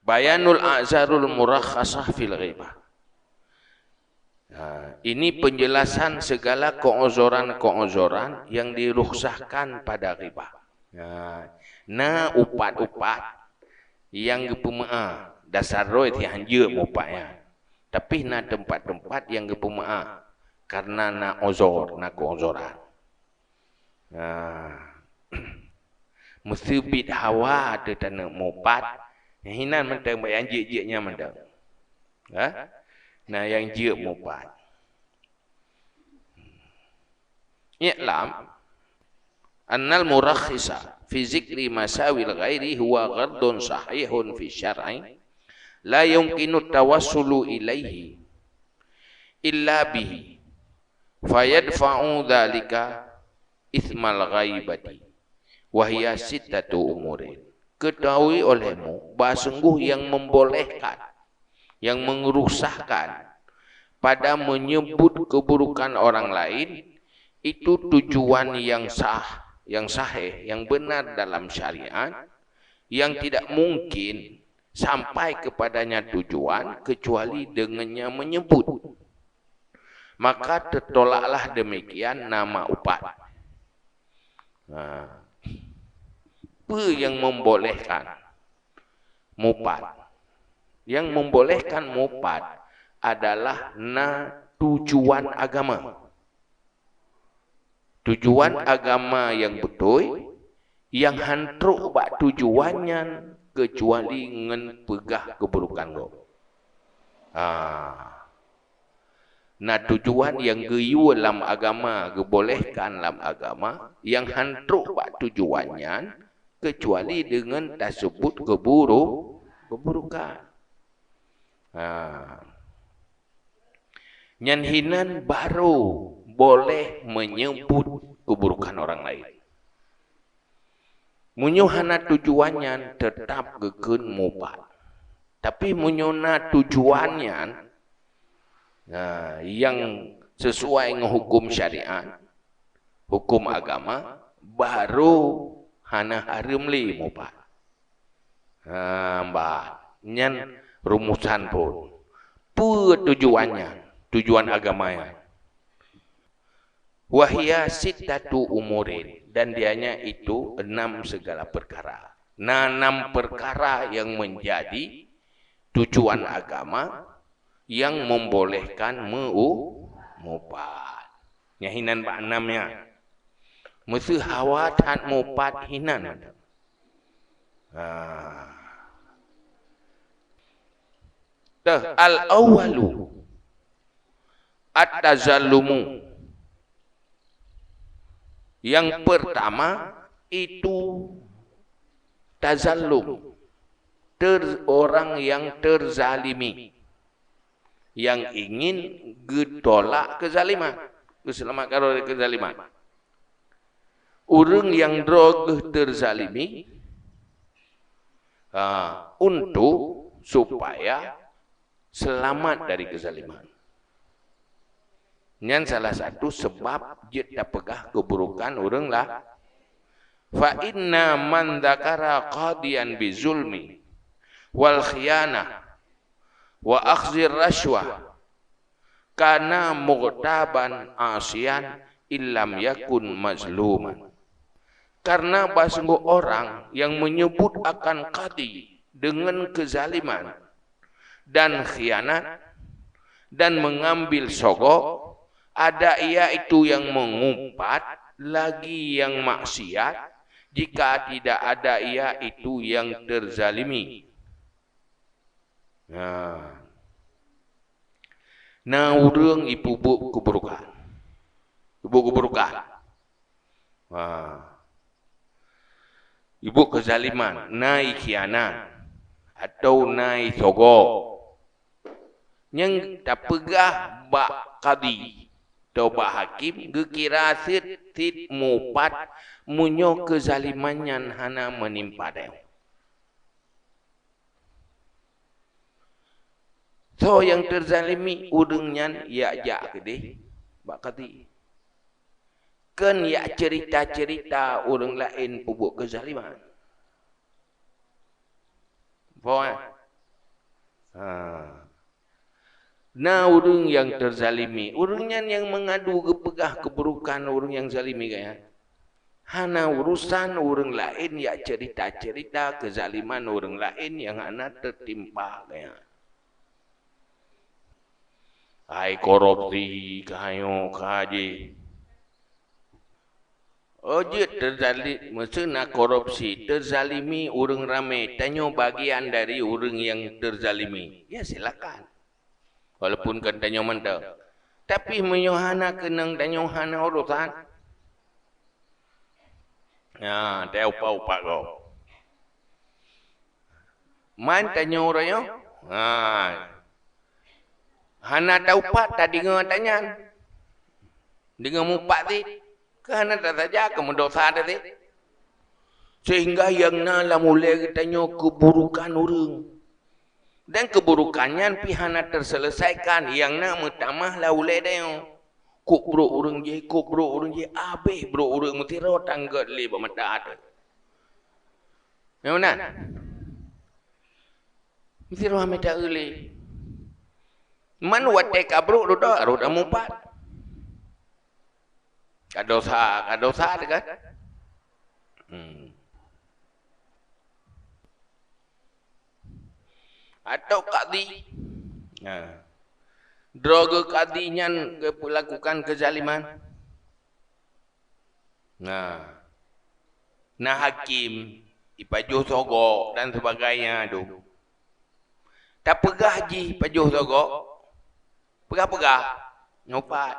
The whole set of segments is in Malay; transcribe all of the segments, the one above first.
Bayanul a'zarul murakhasah fil ghibah. Ini penjelasan segala keozoran-keozoran yang dirukhsahkan pada ghibah. Upat-upat yang gepemaah dasar roy ti hanje mupanya. Tapi na tempat-tempat yang gepemaah karena na ozor, na keozoran. Musibit hawa ada tanah mupat. Hinan mentang yang je-je-nya mentang. Nah yang je mupat. I'lam annal murakhisa fi zikri masawil ghairi huwa ghardun sahihun fi syar'i la yumkinu tawassulu ilaihi illa bihi fayadfa'u dhalika ithmal ghaibati wa hiya sittatu umurin. Ketahui olehmu bahawa sungguh yang membolehkan, yang mengerusahkan pada menyebut keburukan orang lain itu tujuan yang sah, yang sahih, yang benar dalam syariat, yang tidak mungkin sampai kepadanya tujuan kecuali dengannya menyebut. Maka tertolaklah demikian nama upat. Apa yang membolehkan mupat? Yang membolehkan mupat adalah tujuan agama. Tujuan agama yang betul, yang hantruk bak tujuannya kecuali ngen pegah keburukan go. Tujuan yang geyu dalam agama, gebolehkan dalam agama, yang hantruk bak tujuannya kecuali dengan tersebut keburukan. Nyanhinan baru boleh menyebut keburukan orang lain. Munyuhana tujuannya tetap geken mupat. Tapi munyuna tujuannya yang sesuai dengan hukum syariat, hukum agama, baru hana harim li mupat. Nyan rumusan pun. Tujuannya, tujuan agamanya. Wahia sittatu umurin, dan dianya itu 6 segala perkara. 6 perkara yang menjadi tujuan agama yang membolehkan mupat. Nyahinan bak 6-nya. Musuh hawatan mupat hinan. Al-awwalu at-tazallumu. Yang pertama itu tazallum, orang yang terzalimi, yang ingin getolak kezaliman, keselamatan dari kezaliman. Orang yang drog terzalimi untuk supaya selamat dari kezaliman. Yang salah satu sebab dia pegah keburukan orang lah. Fa inna man dzakara qadiyan bizulmi wal khiyanah wa akhzir rashwah kana mughtaban asiyan illam yakun mazluman. Karena sungguh orang yang menyebut akan qadi dengan kezaliman dan khianat dan mengambil sogok, ada ia itu yang mengumpat, lagi yang maksiat, jika tidak ada ia itu yang terzalimi. Urang ibu-bu keburukan. Ibu keburukan. Ibu kezaliman, nai khianat atau nai sogok. Yang tak pegah bak qadi atau bak hakim gekira sit mupat munyo kezalimannya hana menimpa dia. So yang terzalimi udengnya ya gede bak qadi. Kan ya cerita-cerita orang lain pubuk kezaliman. Faham? Nah, orang yang terzalimi, orangnya yang mengadu kepegah keburukan orang yang zalimi kaya. Hana urusan orang lain ya cerita-cerita kezaliman orang lain yang hana tertimpa kaya. Hai korupsi, kayo kaji. Oje terzalim, maksudnya korupsi, terzalimi orang ramai, tanya bagian dari orang yang terzalimi. Ya silakan. Walaupun kan tanya mentau. Tapi menyohana kenang tanya hana urusan. Ya, dia upa-upa kau. Man tanya orang yo. Hana tahu pak tadi ngah tanya. Dengan mupak ti. Kerana tak saja kamu dosa tadi. Sehingga yang nala mulai tanya keburukan orang. Dan keburukannya pihana terselesaikan. Yang nak mutamah lah ulai dia. Kuk bro orang je, abih bro orang mesti rotang ke li bermata ada. Yang mana? Mesti roh mata uli. Man watek kabro roda mumpat. Kadosa dekat. Atau kadi. Droga kadinya lakukan kezaliman. Nah hakim, ipajuh sogok dan sebagainya tu. Tak pegah ji pajuh sogok. Pegah-pegah. Nyopat.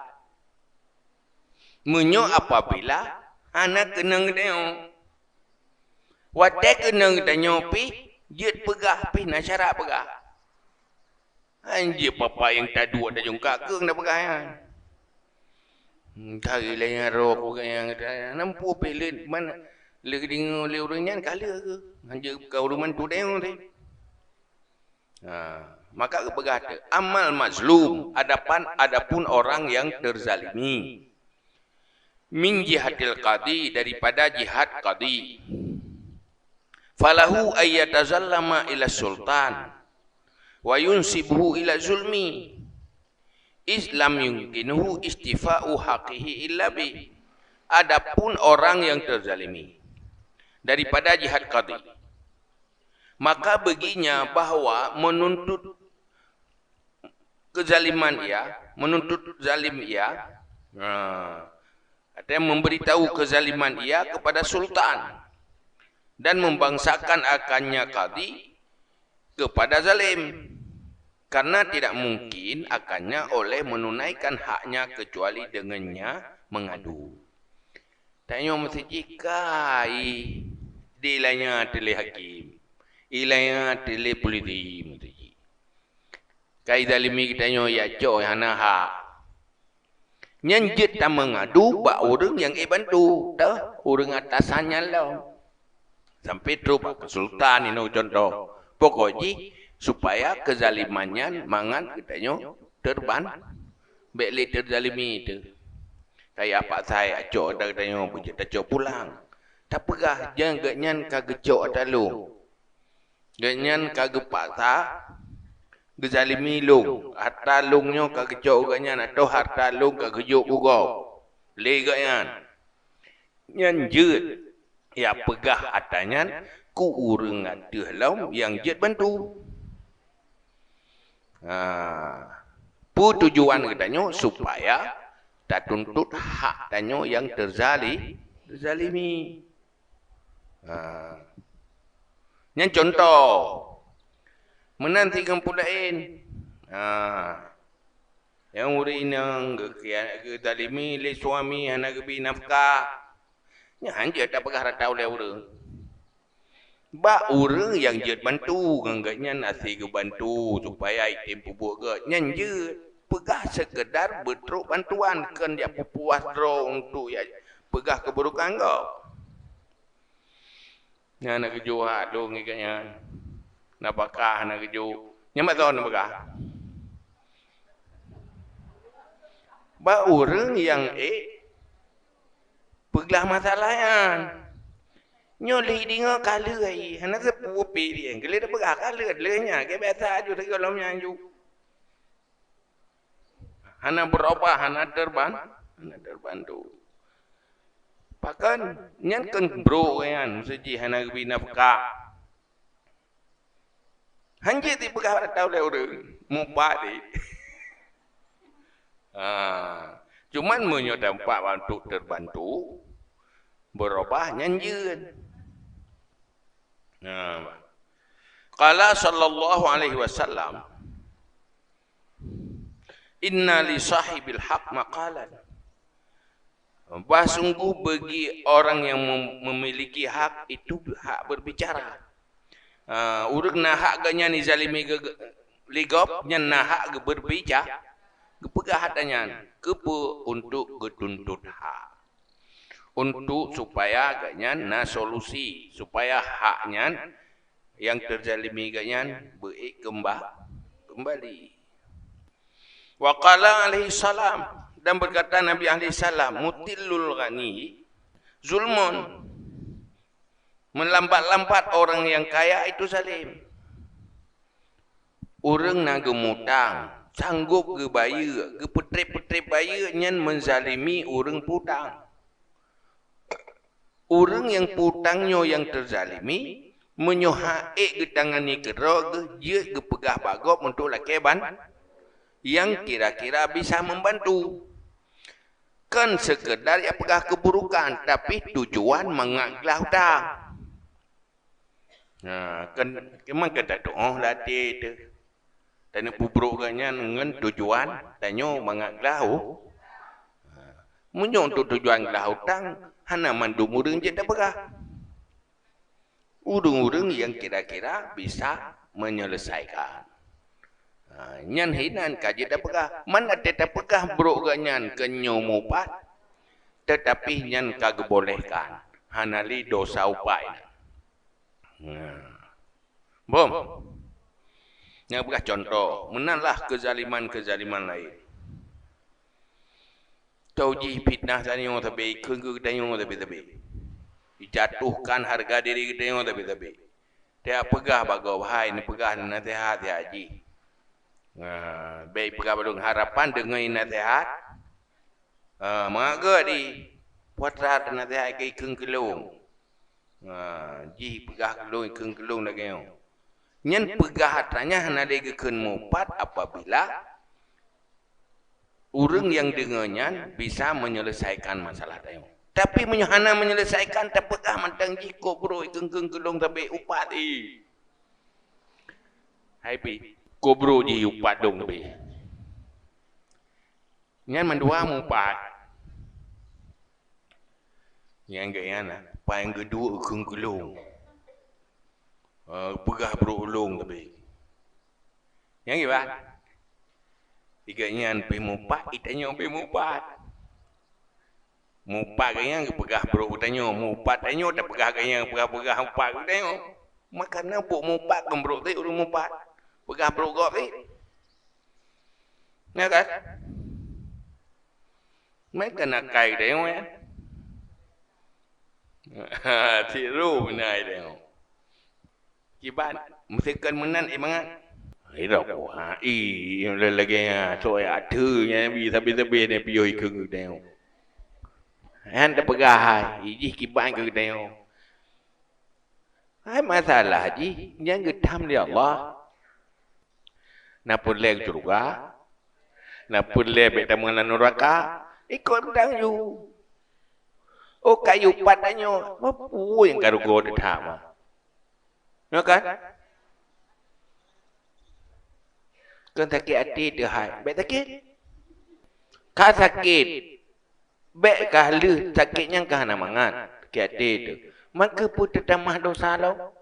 Menyo apabila anak kenang dia. Watek kenang dia nyopi, jut pegah pi nasyarak pegah. Anjir papa yang tak dua dah jungkak ke nak pegah ya. Cari lain roh yang nampu pelin mana le ding le orangnya kala ke. Anjir kau rumah tu dia tu. Maka berkata amal mazlum adapun orang yang terzalimi min jihadil qadi daripada jihad qadi falahu ayyatazallama ila sultan wa yunsibuhu ila zulmi islam yumkinuhu istifa'u haqqihi illa bi. Adapun orang yang terzalimi daripada jihad qadi, maka baginya bahawa menuntut kezaliman ia, menuntut zalim ia, artinya memberitahu kezaliman ia kepada sultan dan membangsakan akannya qadi kepada zalim, karena tidak mungkin akannya oleh menunaikan haknya kecuali dengannya mengadu. Tanya mesti jikai dilanya tele hakim, ilanya tele polisi. Kai zalimi kita nyo ya co hana ha. Nyanjit tak mengadu ba orang yang bantu, dah orang atasannya lah. Sampai terus ke sultan ini contoh. Pokoknya supaya kezalimannya mangan kita nyo terban beli terzalimi itu. Kayak apa saya co dah kita nyo punya tak co pulang. Tak pegah jangan ganyan kagecok dalu. Ganyan kagepaksa gezalimi long, harta longnya kagecok ganyan atau harta long kagejuk ugo. Legayan. Nyanjut ya pegah atanya ku urang adeh lau yang jet bantu. Pu tujuan katanya supaya tak tuntut hak tanyo yang terzalimi. Yang contoh menanti kampung lain. Yang uri nang ke zalimi le suami anak ke nafkah. Nya hanje tak pegah rata oleh urang. Ba urang yang jet bantu gangganya nasi ke bantu supaya item pupuk ke nyanje pegah sekedar betruk bantuan kan dia puas dro untuk ya pegah keburukan kau. Nya nak kejuat dong ikatnya. Napakah nak keju. Nyamak tahu napakah. Ba orang yang peglah masalahnya. Nyoli dingo kala ai. Hana sepupi dia. Kele dah pegah kala delenya. Ke biasa aju tegolomnya aju. hana berubah, hana terbantu. Pakan nyan kan bro kan seji hana bi nafkah. Hanje ti pegah tahu le urang mupa di. Cuman menyo dampak untuk terbantu berubah nyanjeun. Qala sallallahu alaihi wasallam inna li sahibil haq maqalan. Sungguh bagi orang yang memiliki hak itu hak berbicara. Urang na hak ganya ni zalimi ligop nyan na hak berbicara. Kepegah hatanya kepe untuk getuntut hak. Untuk supaya ganyan na solusi supaya haknya yang terzalimi ganyan baik kembali. Wa qala alaihi salam, dan berkata Nabi alaihi salam, mutilul ghani zulmun, melambat-lambat orang yang kaya itu zalim. Urang na gemutang sanggup ke bayar, ke petrip-petrip bayar nyan menzalimi urang putang. Urang yang putangnya yang terzalimi menyohaik ke tangan ni kerok dia ke pegah bagop untuk lakeban yang kira-kira bisa membantu. Kan sekedar ya pegah keburukan tapi tujuan mengaglah hutang. Kan memang kata doa latih tu. Dan pubrukannya dengan tujuan tanyo mengaglah munyo untuk tujuan aglah hutang hana mandu urang je dak pegah. Urang-urang yang kira-kira bisa menyelesaikan. Nyan hinan kaji dak pegah. Mana tetap pegah bro ganyan kenyo mupat tetapi nyan kagebolehkan. Hanali dosa upai. Bom. Yang pegah contoh, menanlah kezaliman-kezaliman lain. Tauji fitnah tanyo tapi keunggu tanyo tapi. Dijatuhkan harga diri kita tapi. Dia pegah bagau hai ni pegah nasihat ya haji. Baik pegah badung harapan dengan nasihat. Mengaga di putra nasihat ke keung kelung. Ji pegah kelung keung kelung lagi. Nyen pegah tanya hana lagi keun mupat apabila urang yang dengannya bisa menyelesaikan masalah tayo. Tapi hana menyelesaikan tak pegah mantang jiko bro keung kelung tapi upat hai pi kobro ji upat dong tapi nyan mandua mupat yang gayana paling kedua keung kelung pegah bro ulung tapi yang gimana tiga nyan pi mupat itanya pi mupat mupat kaya pegah bro utanyo mupat tanyo tak pegah kaya pegah mupat utanyo makana buk mupat kan bro ti urang mupat pegah bro gop ti ya kan mấy cái nạc cày đấy không em thì ru này đấy không chị bạn một cần menan imangan Ira ko lagi so thư nya bisa ne pioi keung deo anda pegah iji kiban ke deo hai masalah ji yang getam dia Allah na puleng surga na pulle beta menganan neraka ikut dang yu oh kayu padanyo mapu yang karugo detama no kan kan sakit hati dia hai bet sakit ka sakit bet ka lu sakitnya ka hana mangan sakit hati tu maka pun tetamah dosa lo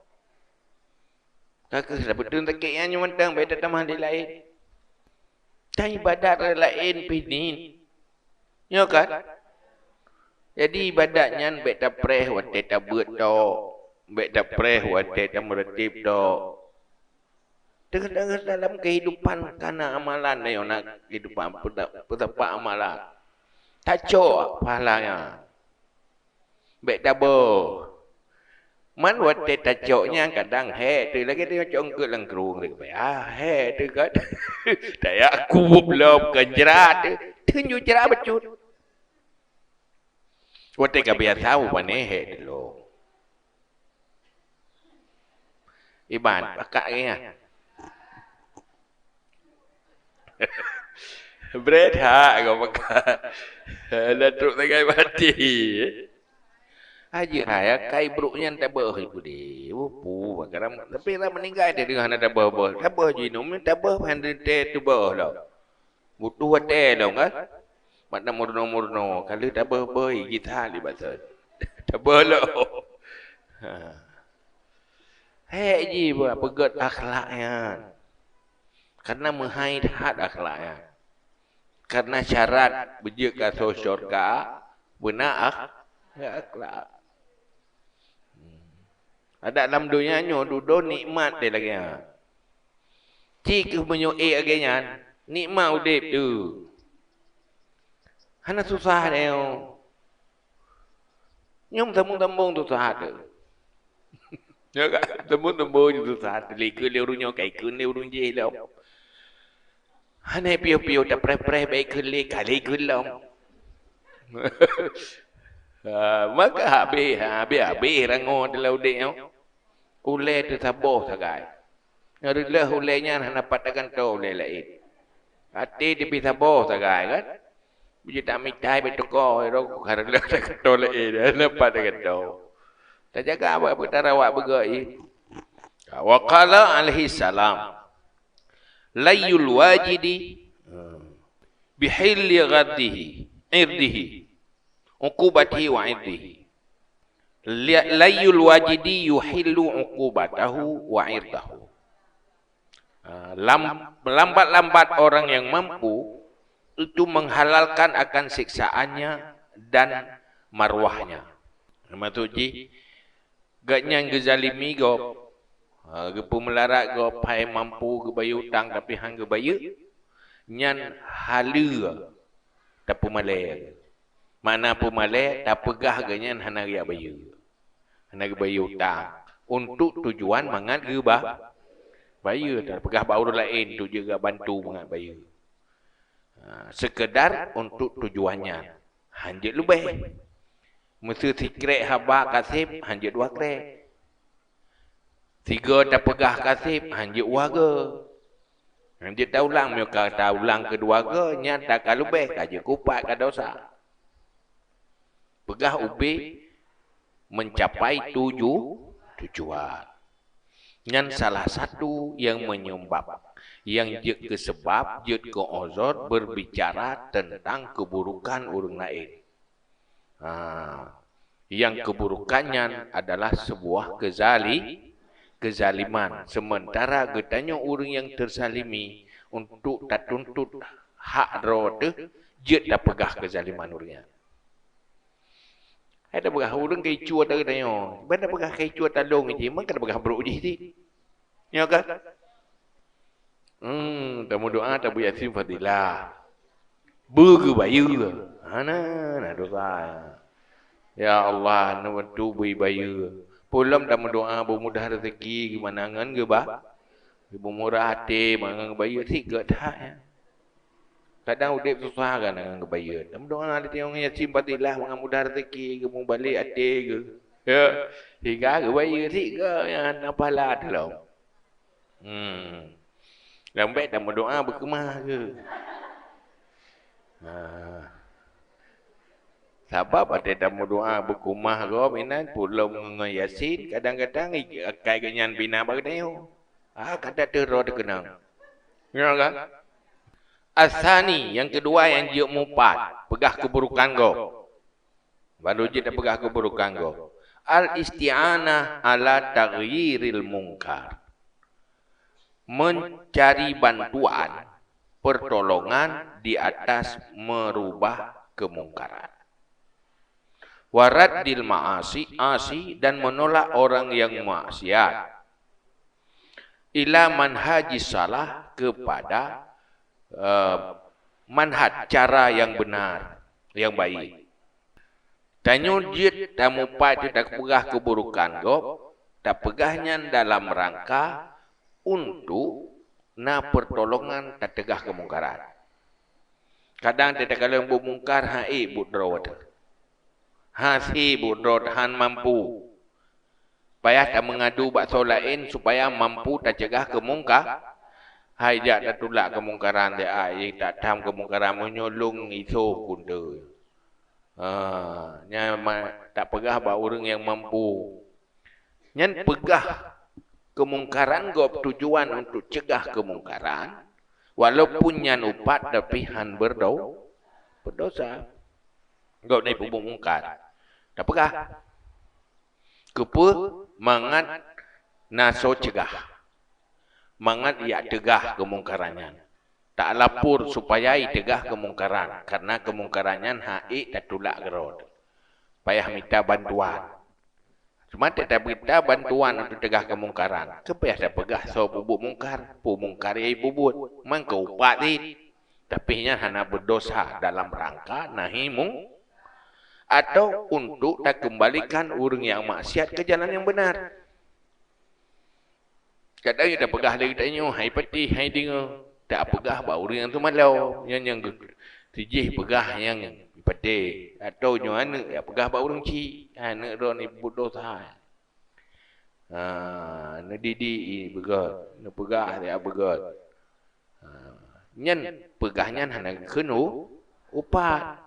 kakak sudah betul sakitnya nyuntang bet tetamah di lain tak ibadat lain pinin yo kan jadi ibadatnya bet tak preh wat tak buat do bet tak preh wat tak meretip do dalam kehidupan karena amalan ni nak kehidupan petapa amalan tak cok pahalanya bet double Man wat te tacoknya kadang tu lagi dia congkut langkrung tu tu kan. Daya aku belum kenjerat tunjuk jerat becut. Wat te kebiasa pane dulu. Iban pakaknya. Bread ha kau pakak. Latruk tangai mati. Aja saya kai bruknya tabah ibu di. Pu bagaram tapi lah meninggal dia dengan ada tabah. Tabah jinum tabah handle te tu bah lah. Butuh te dong kan. Mak murno kalau tabah boy kita libat. Tabah lah. Ji buat pegat akhlaknya. Karena menghaidat akhlaknya. Karena syarat berjika syurga benar akhlak. Ada dalam dunia nyo duduk nikmat dia lagi. Cik menyuik agaknya nikmat udip tu. Hana susah dia. Nyom tembung-tembung tu susah tu. Ya kan? Tembung-tembung tu susah tu. Lika dia urunyo kai kun dia urun je lah. Hana piu-piu tak pre-pre baik kele kali kulam. Maka habis rango dalam udip tu. Ulai tu saboh sagai. Ngarilah ulainya nak dapat akan tahu ulai lain. Hati di saboh sagai kan. Bila tak mitai betukar, ngarilah akan tahu lain. Dapat akan tahu. Tak jaga apa perkara awak bergai. Wa qala alaihi salam. Layul wajidi bihilli ghaddihi irdihi. Uqubatihi wa irdihi. Layul wajidi yuhillu uqubatahu wa irdahu. Lambat-lambat orang yang mampu itu menghalalkan akan siksaannya dan marwahnya. Maksudnya gaknya gezalimi go gepu melarat go pai mampu ke bayu utang tapi hang ke bayu nyan halu tak pumalai. Mana pumalai tak pegah gaknya hana ya bayu. Nak bayu utang untuk tujuan mangat gebah bayu tak pegah baur lain tu juga bantu mangat bayu. Sekedar untuk tujuannya hanjit lebih. Mesti tikrek haba kasib hanjit dua krek. Tiga tak pegah kasib hanjit waga. Hanjit taulang mereka taulang kedua ke nyata kalau lebih kaje kupat ka dosa. Pegah ubi mencapai tujuan. Yang salah satu yang menyebab, yang je ke sebab, je ke ozor berbicara tentang keburukan orang lain. Yang keburukannya adalah sebuah kezaliman. Sementara getanya orang yang tersalimi untuk tak tuntut hak roda, je tak pegah kezaliman orangnya. Ada pegah orang kai cuat tak tanya. Benda pegah kai cuat talong je, mak kena pegah brok je ti. Ya kan? Tamu doa tak buat yasin fadilah. Berge bayu. Nah doa. Ya Allah, nak tu bui bayu. Pulam tamu doa bermudah rezeki gimana ngan ke bah? Ibu murah hati mangan bayu tiga dah ya. Kadang udip susah kan dengan kebaya. Dalam doa ada tengok yang simpatilah mengan mudah rezeki ke mau balik hati ke. Ya. Tiga kebaya tiga yang apalah dalam. Lambat dalam doa berkemah ke. Sebab ada dalam doa berkumah ke minan pulau mengan yasin kadang-kadang akai kenyan bina bagdayo. Kata teror kenang. Ya kan? Asani yang kedua yang dia mumpat pegah keburukan go. Baru je dah pegah keburukan go. Al isti'anah ala taghyiril munkar. Mencari bantuan, pertolongan di atas merubah kemungkaran. Waraddil ma'asi dan menolak orang yang maksiat. Ila manhajis salah kepada manhaj cara yang benar, yang baik. Tanyul jid tamu pai tu tak pegah keburukan go, tak pegahnya dalam rangka untuk na pertolongan tak tegah kemungkaran. Kadang tidak kalau bermungkar hai budrot. Hasi budrot han mampu. Payah tak mengadu bakso lain supaya mampu tak cegah kemungkar. Hai jak tak tulak kemungkaran dia ai tak tam kemungkaran menyolong itu kunde. Nya tak pegah ba orang yang mampu. Nyan pegah kemungkaran gop tujuan untuk cegah kemungkaran. Walaupun nyan upat tapi han berdosa. Gop ni pun mungkar. Tak pegah. Kepa mangat naso cegah. Mangat ia tegah kemungkarannya. Tak lapor supaya ia tegah kemungkaran. Karena kemungkarannya hai tak tulak gerod. Payah minta bantuan. Cuma tak minta bantuan untuk tegah kemungkaran. Kepayah tak pegah so bubuk mungkar. Pumungkar ia bubut. Mangkau upatin. Tapi nya hana berdosa dalam rangka nahimu. Atau untuk tak kembalikan orang yang maksiat ke jalan yang benar. Kadang kita pegah lagi tanya, hai peti, hai dengar. Tak pegah bahawa orang yang tu malau. Yang tijih pegah yang peti. Atau yang anak, ya pegah bahawa orang cik. Anak orang ni berdosa. Nak didik, begat. Nak pegah, dia begat. Yang pegahnya hanya kena upat.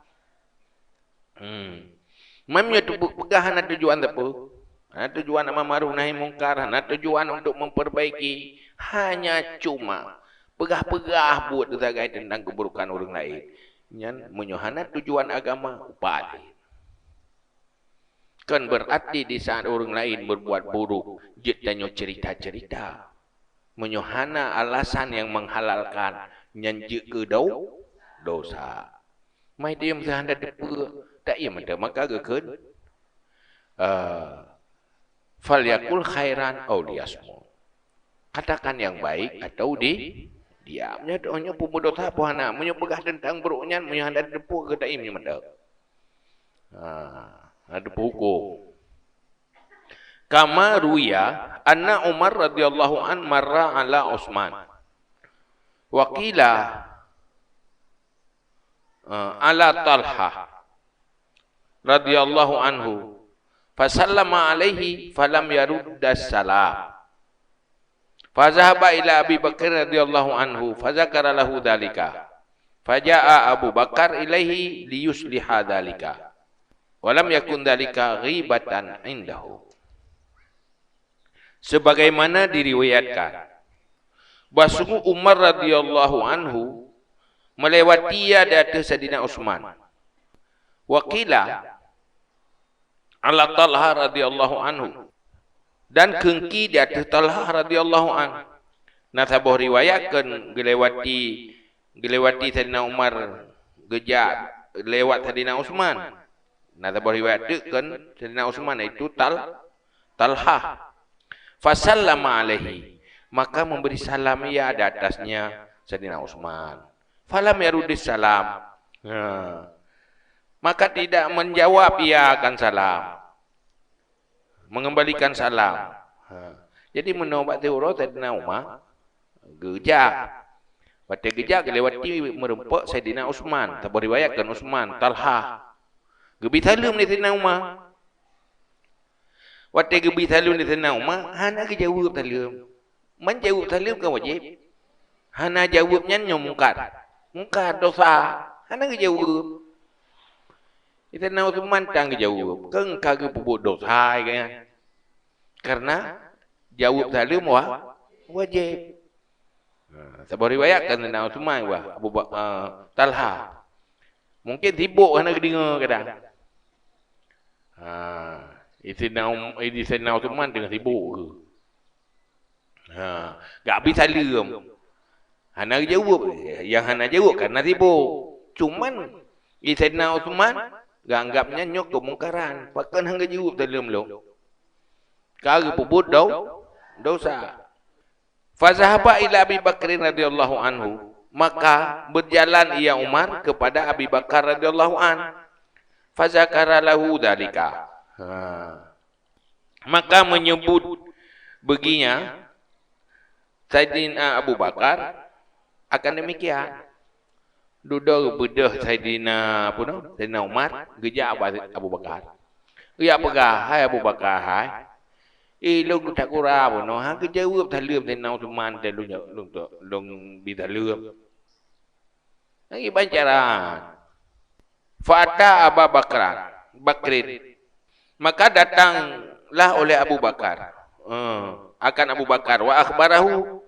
Memangnya tu pegah hanya tujuan apa? Tujuan amar ma'ruf nahi mungkar, tujuan untuk memperbaiki, hanya cuma pegah-pegah buat tergagai tentang keburukan orang lain. Yang menyohana tujuan agama upat. Kan berarti di saat orang lain berbuat buruk, jitanya cerita-cerita. Menyohana alasan yang menghalalkan nyanjik ke dosa. Mai dia mesti hendak depa, tak ia menda maka gekeun. Falyakul khairan aw liyasmut. Katakan yang baik atau diamnya doanya pun dosa apa hana menyepegah tentang buruknya menyanda depu ke tak imnya mendak. Ada hukum. Kama ruya anna Umar radhiyallahu an marra ala Utsman. Wa qila ala Talha radhiyallahu anhu. Fasallama alaihi falam yaruddas salam. Fazahaba ila Abi Bakar radhiyallahu anhu fazakara lahu dzalika. Faja'a Abu Bakar ilaihi liyusliha dzalika. Walam yakun dzalika ghibatan indahu. Sebagaimana diriwayatkan bahwa Umar radhiyallahu anhu melewati atas Sayyidina Utsman. Waqila ala Talha radhiyallahu anhu dan kengki di atas Talha radhiyallahu anhu. Nasabah riwayatkan gelewati Sayyidina Umar gejak lewat Sayyidina Utsman. Nasabah riwayatkan Sayyidina Utsman itu Talha. Fasallama alaihi, maka memberi salam ia di atasnya Sayyidina Utsman. Falam yarudis salam. Maka tidak menjawab ia akan salam. Mengembalikan salam. Jadi menobat teuro Sayyidina Umar gejak. Pada gejak lewati merempak Sayyidina Utsman. Tak beriwayatkan Utsman, Talha. Gebi talum ni Sayyidina Umar. Waktu gebi talum ni Sayyidina Umar, hana ke jawab talum. Menjawab talum kan wajib. Hana jawabnya mungkar. Mungkar dosa. Hana ke jawab. Kita nak Utsman tang jawab. Keng kagak pebut dosa kan. Karena jawab salim wajib. Sebab riwayatkan tentang Utsman Abu Talha. Mungkin sibuk kena dengar kadang. Sayyidina Utsman tengah sibuk ke. Gak habis salim. Hana jawab. Yang hana jawab karena sibuk. Cuman Sayyidina Utsman gak anggapnya nyok kemungkaran. Pakan hangga jawab dalam lo. Kagak pebut dosa. Fazahaba ila Abi Bakar radhiyallahu anhu. Maka berjalan ia Umar kepada Abi Bakar radhiyallahu an. Fazakara lahu dzalika. Maka menyebut Beginya Saidina Abu Bakar akan demikian. Duduk bedah Saidina Saidina Umar gejak Abu Bakar. Ya pegah hai Abu Bakar hai. Lu tak kurang pun ha kejawab thalim Saidina Uthman dan lu bithalim. Lagi bancaran. Fata Abu Bakrin. Maka datanglah oleh Abu Bakar. Akan Abu Bakar wa akhbarahu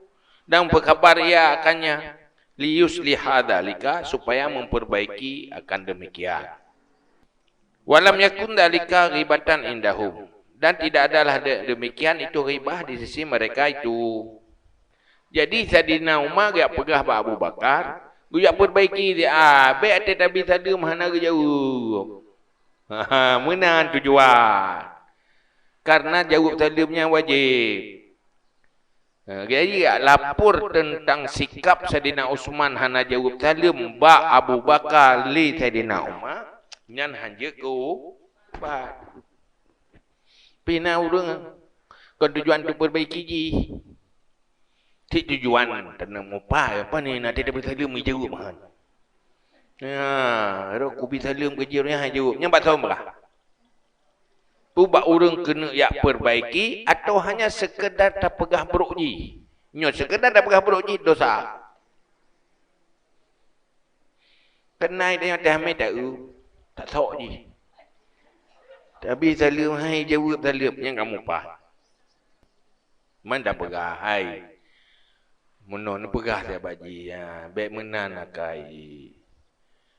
dan berkhabar ia akannya liyusliha dzalika supaya memperbaiki akan demikian. Walam yakun dzalika ghibatan indahum dan tidak adalah demikian itu ghibah di sisi mereka itu. Jadi Saidina Umar dia pegah Abu Bakar, dia perbaiki dia. Baik ada Nabi tadi mana jauh. Menang tujuan. Karena jawab salimnya wajib. Jadi lapor tentang sikap Saidina Uthman hana jawab salim ba Abu Bakar li Saidina Umar nyan hanje ko ba pina urang kon tujuan tu perbaiki ji ti tujuan tanam mupa apa ni nanti dia bersalim mi jawab man ro ku bi salim ke jirnya ha jawab nya ba tahu berah Ubak orang kena yak perbaiki atau hanya sekedar tak pegah berukji. Nyo sekedar tak pegah berukji dosa. Kenai dia dah mai tahu. Tak tahu je. Tapi salim hai jawab salim yang kamu pah. Man dah pegah hai. Menon pegah dia baji ha, baik menan akai.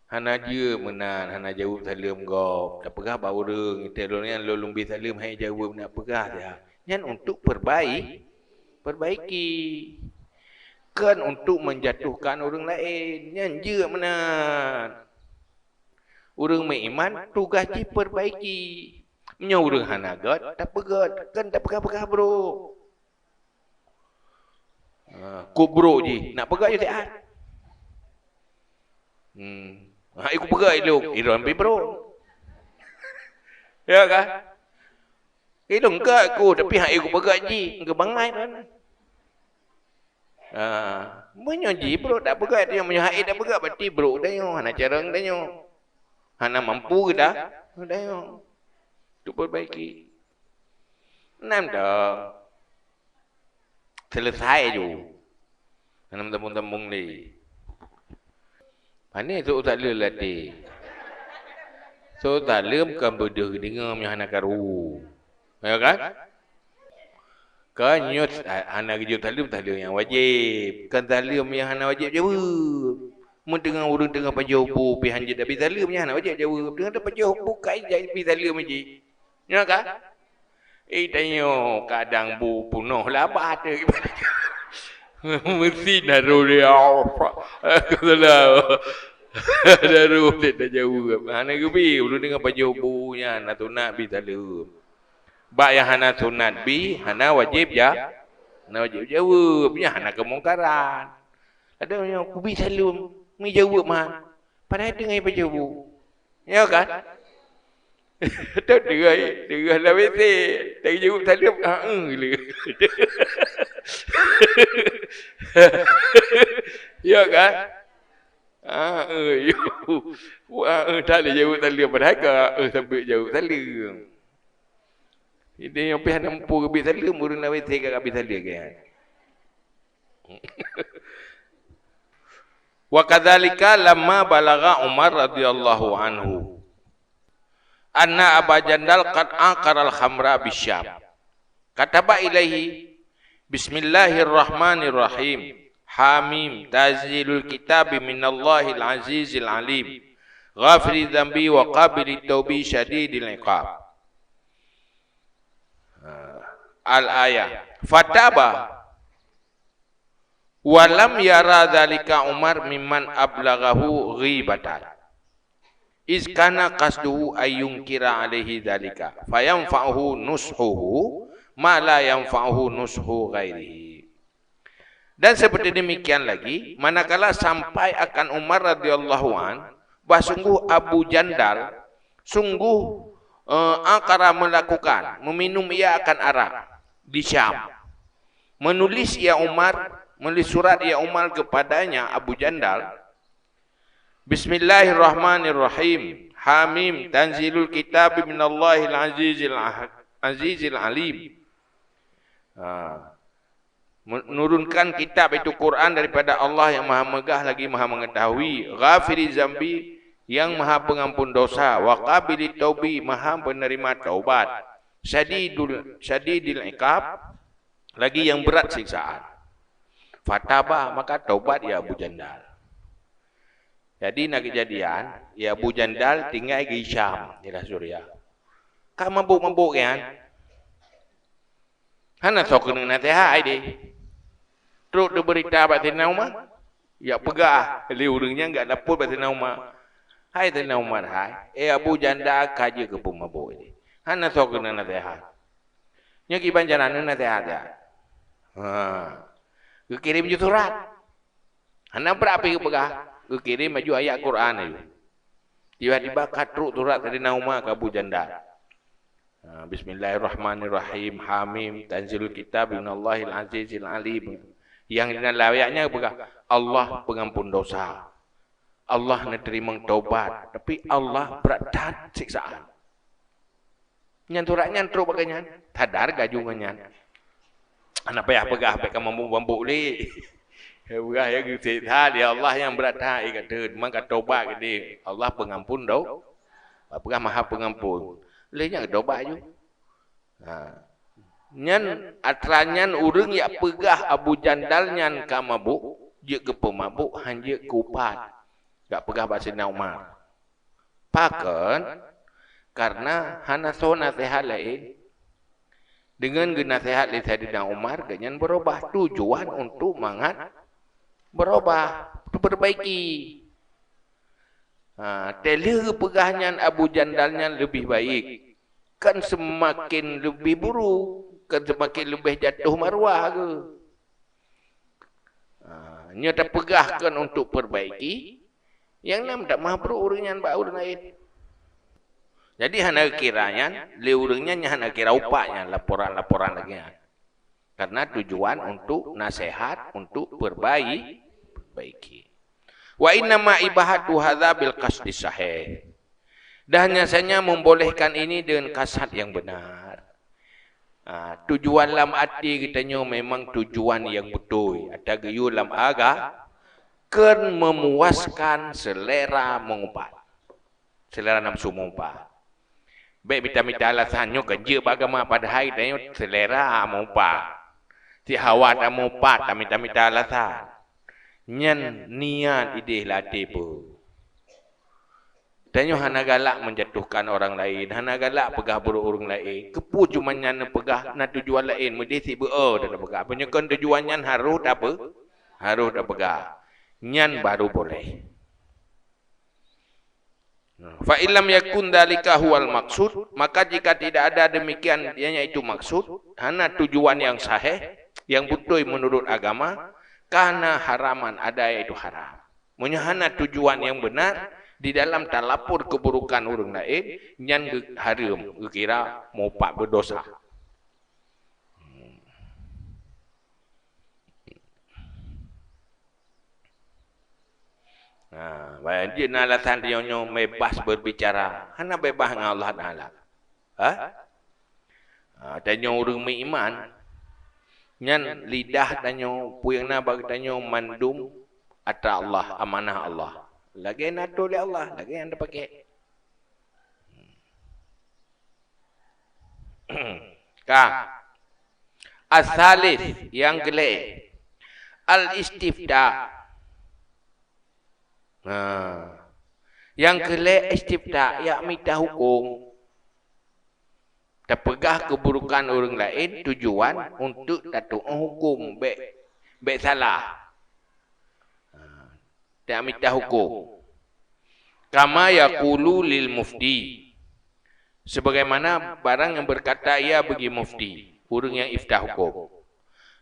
Hana dia menan, hana jawab salim gop. Tak pegah bau orang. Kita orang yang lumbi salim, hai jawab nak pegah dia. Yang untuk perbaiki. Kan untuk menjatuhkan orang lain. Yang dia menan. Orang beriman, tugas dia perbaiki. Nya orang hana god, tak pegah. Kan tak pegah-pegah bro. Kubro je. Nak pegah je tak? Aku pegah elok. Elok ambil bro. Ya kan? Elok enggak aku. Tapi aku pegah je. Enggak bangai kan? Menyoji bro. Tak pegah dia. Menyoji tak pegah. Berarti bro dah yuk. Hana carang dah yuk. Hana mampu ke dah? Dah yuk. Untuk perbaiki. 6 dah. Selesai je. Hana tembung-tembung ni. Ini so tak le latih. So tak le bukan berdeh dengar yang hana karu. Ya kan? Kan nyot hana kerja tak le yang wajib. Kan tak le yang hana wajib jawab. Mun dengar orang dengar pajobu pi hanjit tapi tak le yang hana wajib jawab. Dengar pajobu kai jadi pi tak le maji. Ya kan? Tanyo kadang bu punuh lah apa ada. Mesti naruh dia apa. Kalau naruh dia dah jauh. Hana kebi, ulu dengan baju bunya, hana tunat bi talum. Bak yang hana tunat bi, hana wajib ya. Hana wajib jawab, punya hana kemungkaran. Ada yang kubi talum, mi jawab man. Padahal dengan baju bu. Ya kan? Tak dengar lah betul. Tak jawab talum, gila. Ya kan? Tak boleh jawab salim padahal sampai jawab salim. Ini yang pihak nampu habis salim, urang nak betul ke habis salim kan? Wa kadzalika lamma balagha Umar radhiyallahu anhu anna Aba Jandal qad aqara al-khamra bisyam. Kataba ilaihi Bismillahirrahmanirrahim. Hamim tanzilul kitab minallahil azizil alim. Ghafiri dzambi wa qabilit taubi syadidil iqab. Al-ayah. Fataba walam yara dzalika Umar mimman ablaghahu ghibatan. Iskana qasduhu ayyunkira alaihi dzalika fayanfa'uhu nushuhu ma la yanfa'uhu nushu ghairihi. Dan seperti demikian lagi, manakala sampai akan Umar radhiyallahu an, bah sungguh Abu Jandal sungguh angkara melakukan meminum ia akan arak di Syam. menulis surat ya Umar kepadanya Abu Jandal. Bismillahirrahmanirrahim. Hamim, tanzilul kitab minallahil azizil alim. Menurunkan kitab itu Quran daripada Allah yang maha megah lagi maha mengetahui. Ghafiri zambi, yang maha pengampun dosa. Wa qabili taubi, maha penerima taubat. Syadidil iqab, lagi yang berat siksaan. Fataba, maka taubat ya Abu Jandal. Jadi nak kejadian, ya Abu Jandal tinggal di Syam, di Suriah. Kak mabuk-mabuk kan? Hana sok kena nasihat dia. Terus dia berita Batina Umar. Ya pegah. Dia orangnya enggak dapat Batina Umar. Hai Batina Umar, hai. Abu Jandal kaji ke pemabuk ini. Hana sok kena nasihat. Nyaki banjaran nasihat ya. Kirim je surat. Hana berapa ke pegah? Kirim maju ayat Quran itu. Tiba-tiba katruk surat dari Umar ke Abu Jandal. Bismillahirrahmanirrahim. Hamim, tanzilul kitab minallahil azizil alim. Yang dengan ayatnya Allah pengampun dosa. Allah menerima taubat, tapi Allah berat siksaan. Nyanturaknya truk bagainya. Tadar gajungannya. Anak payah pegah pekah mampu li. Pegah ya gitu. Ya Allah yang berat kata maka taubat gede. Allah pengampun dosa. Pegah maha pengampun. Lehnya taubat ju. Nyan atranyan urang ya pegah Abu Jandal nyan ka mabuk, je ke pemabuk hanje kupat. Gak pegah Sayyidina Umar. Pakan karena hana so nasihat lain. Dengan nasihat Sayyidina Umar ganyan berubah tujuan untuk mangat berubah, untuk perbaiki. Tele pegahnya Abu Jandalnya lebih baik. Kan semakin lebih buruk, kan semakin lebih jatuh marwah ke. Nyata pegahkan untuk perbaiki, yang nam tak maha perlu urangnya baur lain. Jadi hana kiranya, le urangnya hana kira upahnya laporan-laporan lagi. Karena tujuan untuk nasihat, untuk perbaiki. Wa inna ma ibahatu hadza bil qasdi sahih. Dan nyasanya membolehkan ini dengan kasat yang benar. Tujuan lam hati kitanya memang tujuan yang betul. Ada gayu lam aga ken memuaskan selera mengumpat. Selera nafsu mengumpat. Baik minta alasannya kerja bagama pada hari tanya selera mengumpat. Si hawa tak mengumpat tak minta alasan. Nyan niat ide latih pun. Tanya hana galak menjatuhkan orang lain, hana galak pegah buruk orang lain. Kepu cuma nyan pegah na tujuan lain, mesti si dah pegah. Penyekan tujuan nyan harus apa? Harus dah pegah. Nyan baru boleh. Fa illam yakun dalika huwal maksud, maka jika tidak ada demikian dianya itu maksud, hana tujuan yang sahih, yang betul menurut agama, karena haraman ada itu haram. Hana tujuan yang benar, di dalam tak lapor keburukan orang lain, yang haram, kira mau pak berdosa. Baik dia alasan dia bebas berbicara, hana bebas dengan Allah Taala. Tanya orang beriman, nyan lidah tanya puyang na bagi tanya mandum ata Allah, amanah Allah. Lagi nak oleh Allah, lagi yang anda pakai. As-salis yang kelih. Al-istifta. Yang kelih istifta, ya minta hukum. Terpegah keburukan orang lain tujuan untuk datuk hukum baik salah. Tak minta hukum. Kama yaqulu lil mufti. Sebagaimana barang yang berkata ia bagi mufti, orang yang iftah hukum.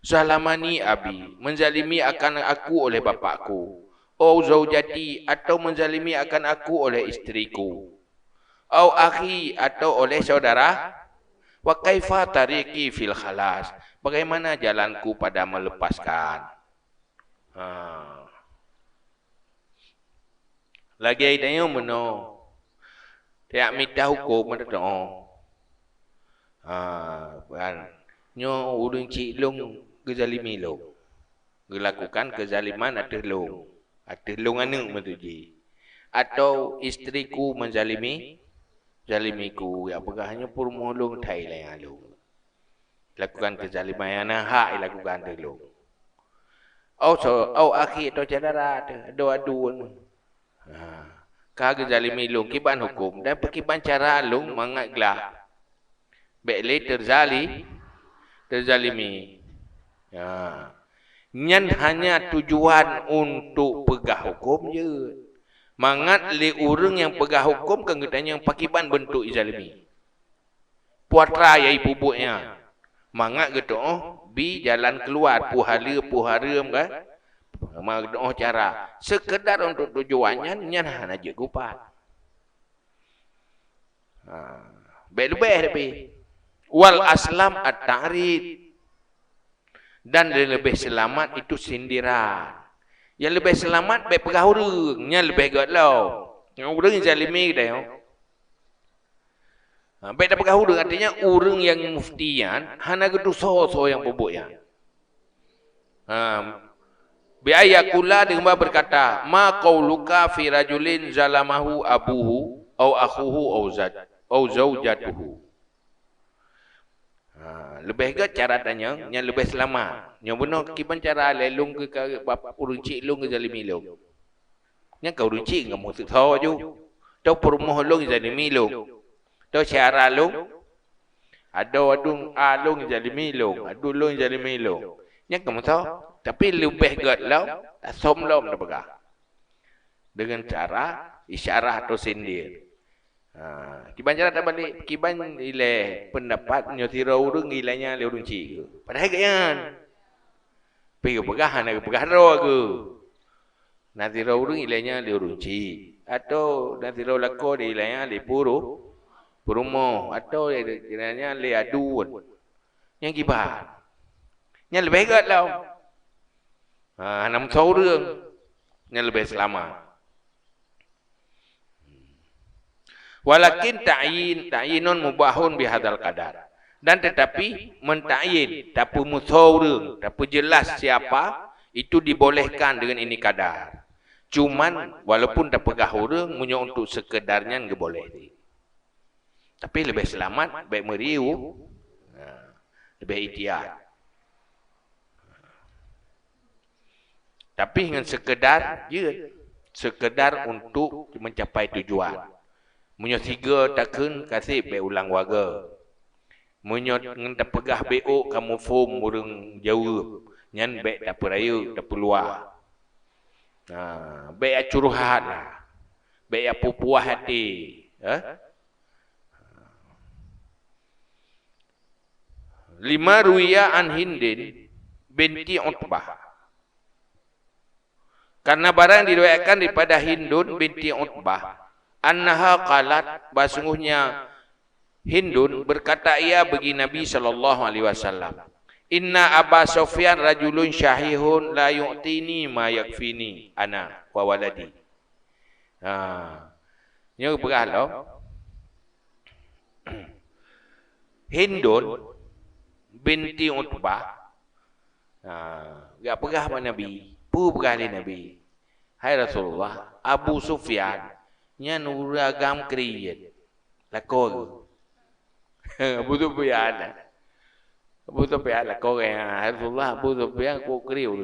Salamani abi, menzalimi akan aku oleh bapakku. Au zaujati, atau menzalimi akan aku oleh istriku. Au akhi, atau oleh saudara. Wa kaifa tariqi fil khalas. Bagaimana jalanku pada melepaskan? Lagi ada yang mana? Tiap minta hukum ada doa. Kan? Nyo urang cik long kezalimi lo. Melakukan kezaliman ada long. Ada long anak metuji. Atau istriku zalimiku. Ya pegahnya purmolong Thailand yang long. Lakukan kezaliman yang hak lakukan dulu. Akhi atau saudara adu. Kagak zalimi long kiban hukum dan pekiban cara long mangaglah. Baiklah terzalimi. Nyan hanya tujuan untuk pegah hukum je. Mangat le urang yang pegah hukum kan katanya yang pakiban bentuk zalimi. Puatra yai pupuknya. Mangat gitu bi jalan keluar puhara kan. Mang cara sekedar untuk tujuannya nyan hana je gupat. Baik tapi wal aslam at-ta'rid dan lebih selamat itu sindiran. Yang lebih selamat baik pegah urang, nya lebih gatlau. Yang urang zalimi dah. Baik dah pegah urang artinya urang yang muftian hana gedu so yang bubuknya. Biayakula dengan berkata, ma qauluka fi rajulin zalamahu abuhu au akhuhu au zaujatuhu. Lebih ke cara tanya yang lebih selamat. Yang benar kiban cara lelung ke bapa urang cik long ke zalimi long. Yang kau urang cik ngamu tu tho ju. Tau perumoh long zalimi long. Tau cara long. Adung alung zalimi long, adulung zalimi long. Yang kamu tahu, tapi lebih gatlau somlom dah pegah. Dengan cara isyarah atau sindir. Kiban cara tak balik, kiban ile pendapat nyotira urang ilanya le urang cik. Padahal gayan. Pergi pegah nak pegah ro ke. Nanti ro urang ilanya le urang cik. Atau nanti ro lako di ilanya le purumo atau kiranya le aduan. Yang kiban. Yang lebih gatlau. Nam tahu urang yang lebih selamat. Walakin ta'yinun mubahun bihadzal qadar. Dan tetapi menta'yin tapi muthawrung, tapi jelas siapa itu dibolehkan dengan ini kadar. Cuman walaupun tak pegah urang munyo untuk sekedarnya enggak boleh. Tapi lebih selamat baik meriu. Lebih ikhtiar. Tapi dengan sekedar untuk mencapai tujuan. Munyo 3 takun kasih be ulang warga. Munyo dengan tak pegah BO kamu form urang jauh. Nyan be tak peraya tak peluar. Be acuruhat lah. Be pupuah hati. Lima ruya an Hindin binti Utbah. Karena barang diriwayatkan daripada Hindun binti Utbah. Annaha qalat, basungguhnya Hindun berkata ia bagi Nabi SAW. Inna Aba Sufyan rajulun syahihun la yu'tini ma yakfini ana wa waladi. Ini bergalau. Hindun binti Utbah. Gak pegah sama Nabi. Pu pegah Nabi. Hai Rasulullah, Abu Sufyan nya nuragam kriyat lakor Abu Sufyan lakor Rasulullah Abu Sufyan ko kriu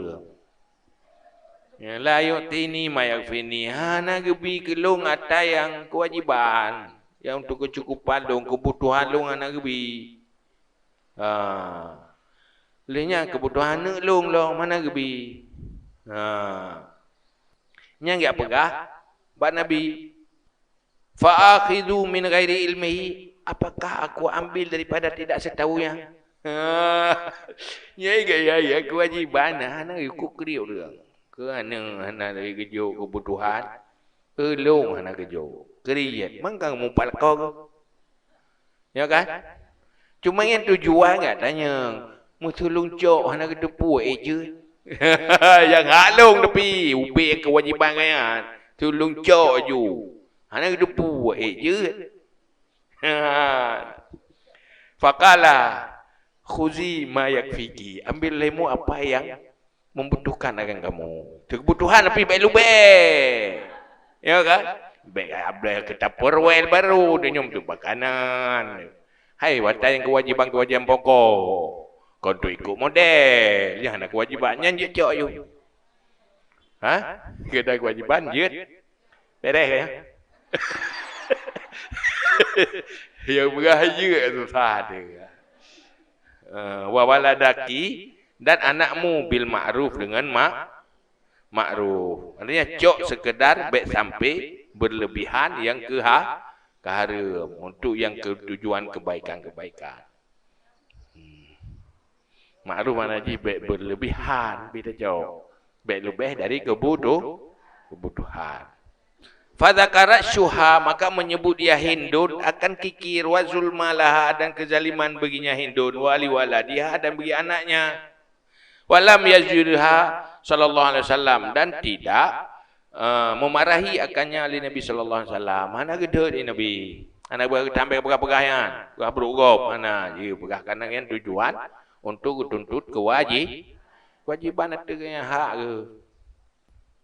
la yu'tini ma yakfini hana gebi kelung atai yang kewajiban yang untuk kecukupan dong kebutuhan long hana gebi lenya kebutuhan long mana gebi nya enggak pegah ba Nabi fa'akhidhu min ghairi ilmihi, apakah aku ambil daripada tidak setahunya? Ya kewajiban hana ikut kriu dia. Ke hana dari kejo kebutuhan. Elong hana kejo. Kriyat mangkang mumpal kau. Ya kan? Cuma yang tujuan enggak tanya. mu tolong cok hana kedepu je. Yang halung tapi ubi kewajiban kan. Tolong cok ju. Hana kedepu je. Faqala khuzi ma yakfiki. Ambil lemu apa yang membutuhkan akan kamu. Kebutuhan tapi baik lubek. Ya kan? Baik abla kita perwel baru dia nyom tu makanan. Hai watai yang kewajiban pokok. Kau tu ikut model. Jangan nak kewajibannya je cok you. Ha? Kita kewajiban je. Beres ya. Yang berahaya susah dia. Wa waladaki dan anakmu bil ma'ruf dengan ma'ruf. Artinya cok sekedar baik sampai berlebihan yang keharam untuk yang tujuan kebaikan-kebaikan. Ma'ruf mana ji baik berlebihan beda jauh. Baik lebih dari kebutuhan. Fadzakara syuha maka menyebut dia Hindun akan kikir wa zulmalaha dan kezaliman baginya Hindun wali waladiha dan bagi anaknya. Walam yazurha sallallahu alaihi wasallam dan tidak memarahi akannya ali Nabi sallallahu alaihi wasallam. Mana gede di Nabi. Anak tambah pegah-pegahan, berugop mana je pegah kanan yang tujuan untuk tuntut kewajiban dengan hak ke.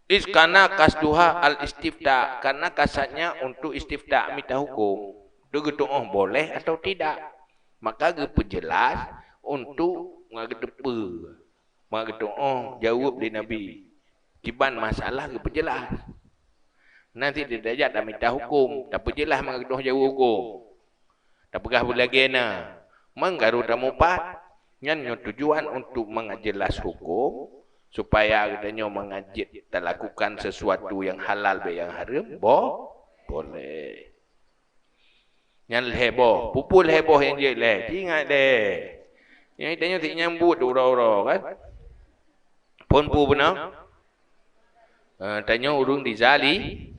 Iskana kasduha al istifta karena kasatnya untuk istifta minta hukum. Dia doa boleh atau tidak. Maka dia perjelas untuk ngagedepe. Maka doa jawab di Nabi. Tiban masalah dia perjelas. Nanti dia dajat dah minta hukum, tak perjelas maka doa jawab hukum. Tak pegah belagena. Manggaru tamupat nyan tujuan untuk mengajelas hukum. Supaya katanya mengajit dan lakukan sesuatu yang halal yang haram, boleh. Yang heboh, pupul heboh yang dia leh, ingat deh. Yang tanya tak nyambut ura-ura kan? Pun benar. Tanya urung dizali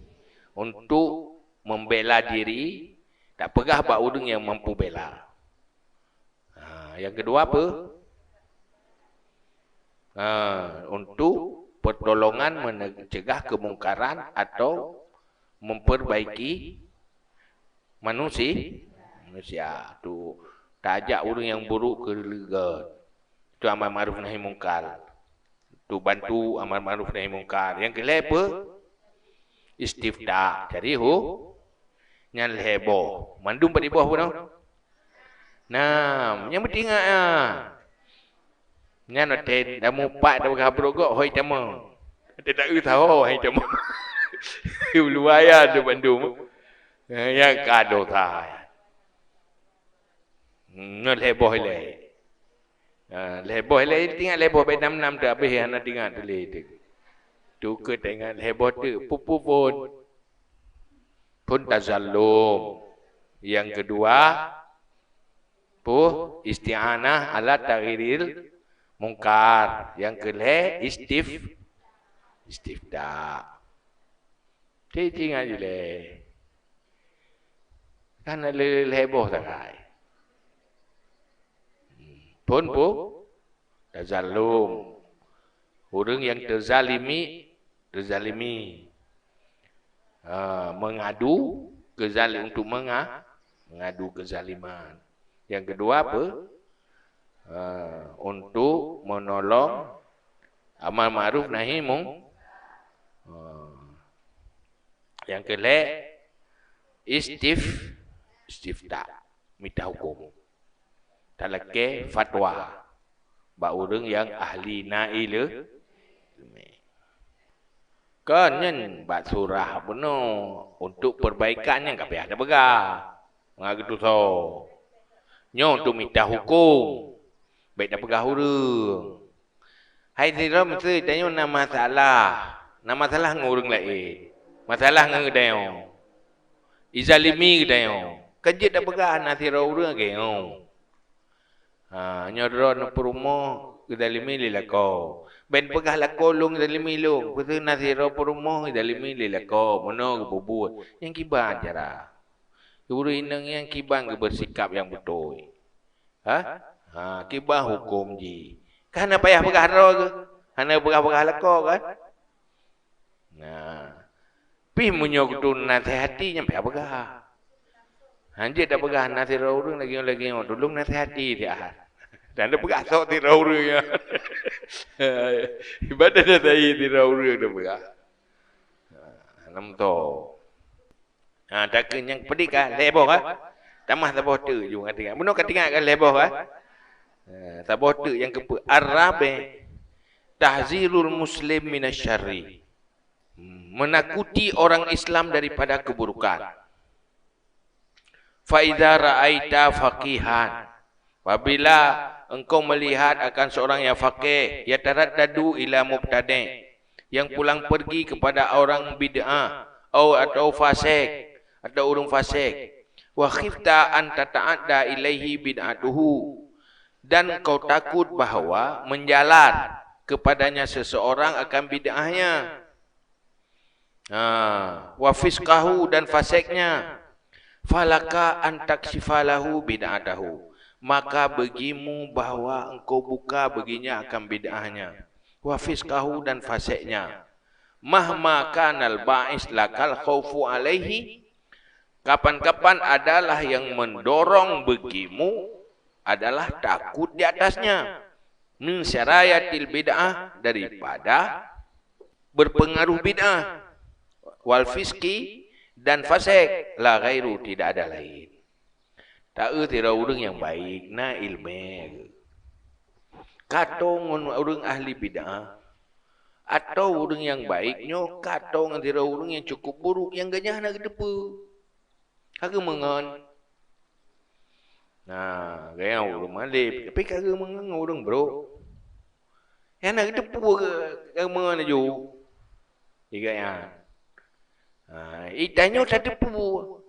untuk membela diri, tak pegah bak urung yang mampu bela. Yang kedua apa? Untuk pertolongan mencegah kemungkaran atau memperbaiki manusia. Tu tak ajak orang yang buruk ke lega. Tu amal ma'ruf nahi mungkar. Tu bantu amal ma'ruf nahi mungkar. Yang kelima apa? Istifta. Cari nyal heboh. Mandum pada bawah pun. Nah, yang penting nya no ten dah mupat dah berhabro gok hoi tama. Dia tak tahu hoi tama. Luaya tu Bandung. Yang kado ta. No leboh le. Leboh le tinggal leboh be 6 tu habis ana tinggal tu le tu. Tu ke tengah leboh tu pupu pun tazallum. Yang kedua isti'anah ala taghyiril mungkar. Yang kelima istifta. Tinggal je le. Kan heboh tak kai. Pun tazallum. Orang yang terzalimi mengadu kezalim untuk mengadu kezaliman. Yang kedua apa? Untuk menolong amal ma'ruf nahi mungkar. Yang kelima istifta minta hukum. Talake fatwa ba orang yang ahli nail kan nyen ba surah penuh untuk perbaikannya ka payah dah begah. Ngagetu so. Nyo untuk minta hukum. Baik dah pegah urang. Hai dira mesti tanya nama masalah. Nama masalah ngurang lain. Masalah ngedeo. Izalimi gedeo. Kejit dah pegah nasira urang geo. Nyodro na perumo gedalimi lilako. Ben pegah lako long gedalimi long. Betul nasira perumo gedalimi lilako. Mono gebubut. Yang kibar cara. Guru inang yang kibang bersikap yang betul. Kibah hukum ji. Kan apa payah pegah ro ke? Hana pegah-pegah leko kan? Nah. Pi munyok tu nasihati nya payah pegah. Hanji dah pegah nasi urang lagi tolong nasihati dia. Dan dia pegah sok ti urang ya. Ibadah dah tai ti urang dah pegah. Nam to. Tak yang pedih kan leboh kan? Tamah tabah tu ju ngatingat. Muno katingat kan leboh kan? Tabah tu yang keempat Arabe tahzirul muslim minasyarri. Menakuti orang Islam daripada keburukan. Fa idza ra'aita faqihan. Apabila engkau melihat akan seorang yang faqih, yataraddadu ila mubtadi', yang pulang pergi kepada orang bid'ah atau fasik, atau orang fasik. Wa khifta an tata'adda ilaihi bid'atuhu, dan kau takut bahawa menjalar kepadanya seseorang akan bid'ahnya. Wa fisqahu, dan fasiknya. Falaka an taksifalahu bid'atahu, maka bagimu bahawa engkau buka baginya akan bid'ahnya. Wa fisqahu, dan fasiknya. Mahma kanal ba'is lakal khaufu alaihi, kapan-kapan adalah yang mendorong bagimu adalah takut di atasnya. Min syarayatil bid'ah, daripada berpengaruh bid'ah. Wal fiski, dan fasik, la ghairu, tidak ada lain. Tak ada orang yang baik na ilmu. Katong orang ahli bid'ah atau orang yang baiknya katong antara orang yang cukup buruk yang ganyah nak depu. Kagak mengan. Nah, gaya orang malip, tapi kagak mengan orang bro. Yang nak depu ke mengan aja. Tiga yang. Itanya tak depu.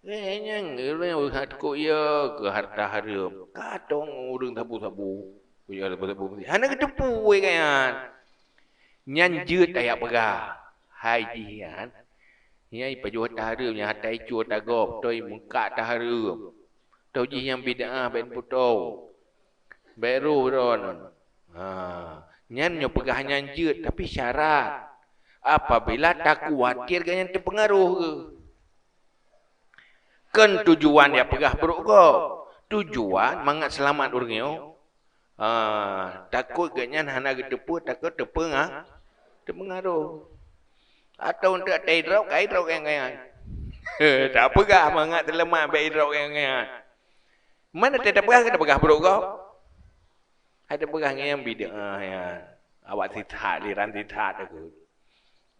Yang orang hatko ya ke harta haram. Katong orang tabu-tabu. Ya tabu-tabu. Hana depu kan. Nyan jeut ayak pegah. Hai jian. Nyai pajuh taharum yang hatai cuat agop toi muka taharum. Tau ji yang bid'ah ben puto. Beru ron. Nyan nyo pegah nyan jeut tapi syarat. Apabila tak khawatir kan yang terpengaruh ke. Kan tujuan dia pegah buruk ke. Tujuan mangat selamat orangnya. Takut ganyan hana gedepu, takut terpengaruh. Atau untuk hidrauk, hidrauk yang ganyan. Tak pegah mangat terlemak baik hidrauk yang ganyan. Mana tak pegah ke tak pegah buruk ke? Ada pegah yang bid'ah ya. Awak tithat, liran tithat aku.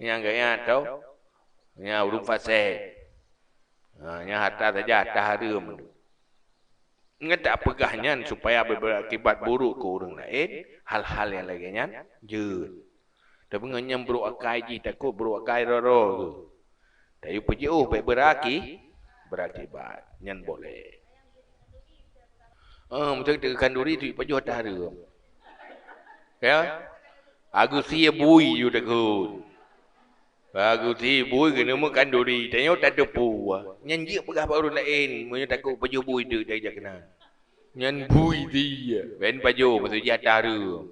Yang gaya tahu, yang urung fasih, yang harta saja taharum. Ingat tak pegahnya supaya berakibat buruk ke orang lain, hal-hal yang lainnya jud. Tapi nganyam buruk akai ji takut buruk akai roro. Tapi puji baik berakibat, nyan boleh. Macam tekan duri tu pajuh taharum. Ya, aku sia bui you takut. Bagus si bui kena makan duri. Tanya tak ada pu. Nyan dia pegah baru lain. Punya takut baju bui dia dia kena. Nyan bui dia. Ben baju pasal dia taru.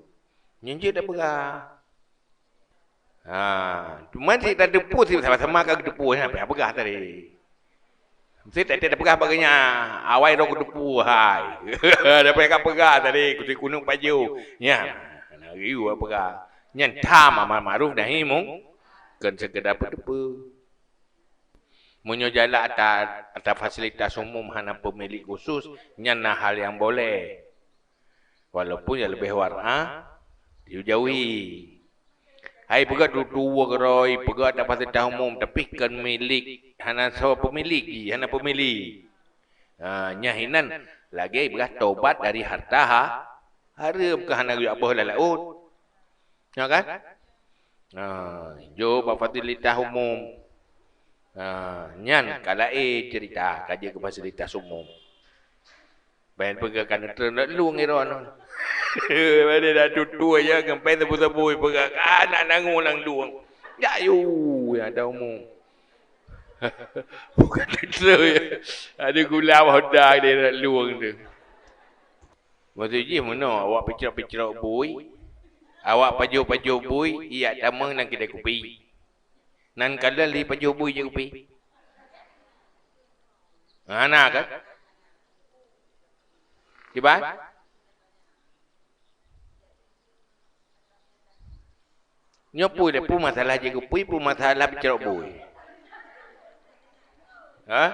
Nyan dia dah pegah. Cuma si tak ada pu si sama-sama kau depu apa pegah tadi. Si tak ada pegah bagainya. Awai rok depu hai. Ada pegah tadi kuti kunung baju. Nya. Nak riu pegah. Nyan tam maruf dah himung. Kan sekedar berdepa. Munyo jalan atas fasilitas umum hana pemilik khusus, nyana hal yang boleh. Walaupun yang lebih warna, dijauhi. Hai pegat dua geroi, pegat atas fasilitas umum, tapi kan milik, hana sewa pemilik, hana pemilik. Nyahinan, lagi berat tobat dari harta haram ke hana apa laut. Ya kan? Jo fasilitas umum. Nyan kala cerita kaji ke fasilitas umum. Bayan pegakan nak luang iron. Bade dah tutu aja sampai tebu-tebu pegak anak nangung lang luang. Ya yu ya ada umum. Bukan terus. Ada gula hodak dia nak luang tu. Maksudnya mana awak picirok-picirok bui. Awak paju-paju bui, iya tama nang kedai kopi. Nan kala li paju bui je kopi. Ana kan? Diba? Nyopu de pu masalah je kopi, pu masalah picirok bui. Ha?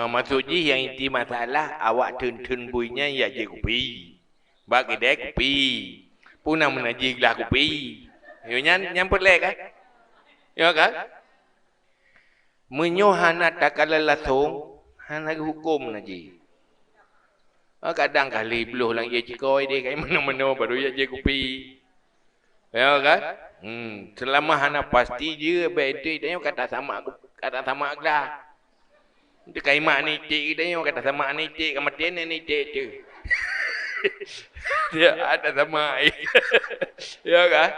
Maksudnya yang inti masalah awak tun-tun buinya ya je kopi. Bak kedai kopi. Puna menaji gelas kopi. Yo nyamput lek kan? Ya kan? Menyo hana takala lasong, hana hukum naji. Kadang kali beluh lang ye cikoi dia kai mana-mana baru ya je kopi. Ya kan? Selama hana pasti je baik tu dia kata sama gelas. Dia kai mak ni cik dia kata sama ni cik kematian ni cik tu. Dia ada sama air. Ya kan?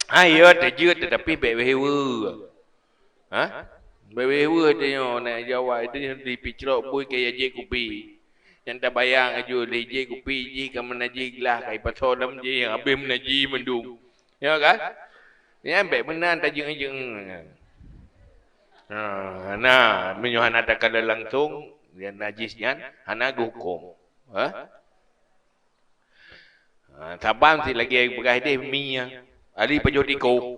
Ayo terjut tetapi bewewe. Ha? Bewewe dia nak jawab dia di picrok bui kaya je kopi. Yang tak bayang aja di je kopi je kamu naji gelas kai pasal dalam je habis menaji mendung. Ya kan? Ni ambek benar tajung-tajung. Nah, menyuhan ada kala langsung dia najisnya hana hukum. Ha? Sabam si lagi begai dia minyak. Ali pajotiko.